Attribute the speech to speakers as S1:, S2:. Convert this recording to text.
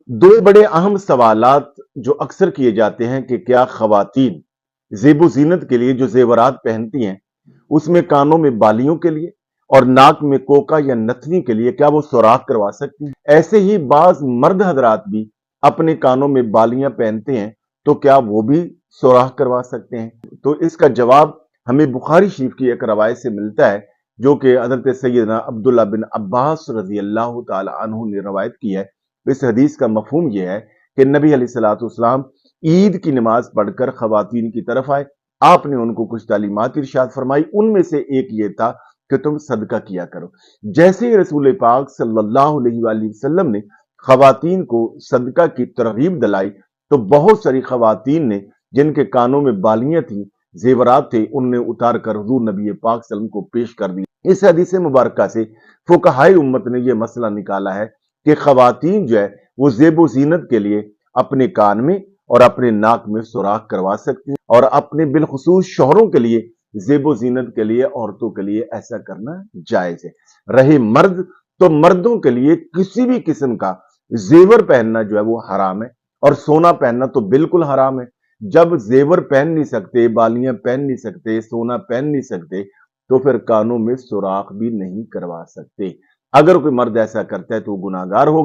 S1: दो बड़े अहम सवालात जो अक्सर किए जाते हैं कि क्या खवातीन ज़ेब ज़ीनत के लिए जो ज़ेवरात पहनती हैं, उसमें कानों में बालियों के लिए और नाक में कोका या नथनी के लिए क्या वो सुराख करवा सकती हैं? ऐसे ही बाज मर्द हजरात भी अपने कानों में बालियां पहनते हैं, तो क्या वो भी सुराख करवा सकते हैं? तो इसका जवाब हमें बुखारी शरीफ की एक रवायत से मिलता है, जो कि हजरत सैयदना अब्दुल्ला बिन अब्बास रजी अल्लाह तआला अन्हु ने रवायत की है। इस हदीस का मफहूम यह है कि नबी अलैहिस्सलाम ईद की नमाज पढ़कर खवातीन की तरफ आए। आपने उनको कुछ तालीमात इरशाद फरमाई, उनमें से एक ये था कि तुम सदका किया करो। जैसे ही रसूल पाक सल्लल्लाहु अलैहि वसल्लम ने खवातीन को सदका की तरगीब दिलाई, तो बहुत सारी खवातीन ने जिनके कानों में बालियां थी, जेवरात थे, उनने उतार कर हुजूर नबी पाक सल्लल्लाहु अलैहि वसल्लम को पेश कर दिया। इस हदीस मुबारक से फुकहाए उम्मत ने यह मसला निकाला है कि खवातीन जो है वो ज़ेब ज़ीनत के लिए अपने कान में और अपने नाक में सुराख करवा सकती हैं, और अपने बिलखुसूस शोहरों के लिए ज़ेब ज़ीनत के लिए औरतों के लिए ऐसा करना जायज है। रहे मर्द, तो मर्दों के लिए किसी भी किस्म का जेवर पहनना जो है वो हराम है, और सोना पहनना तो बिल्कुल हराम है। जब जेवर पहन नहीं सकते, बालियां पहन नहीं सकते, सोना पहन नहीं सकते, तो फिर कानों में सुराख भी नहीं करवा सकते। अगर कोई मर्द ऐसा करता है तो वो गुनाहगार होगा।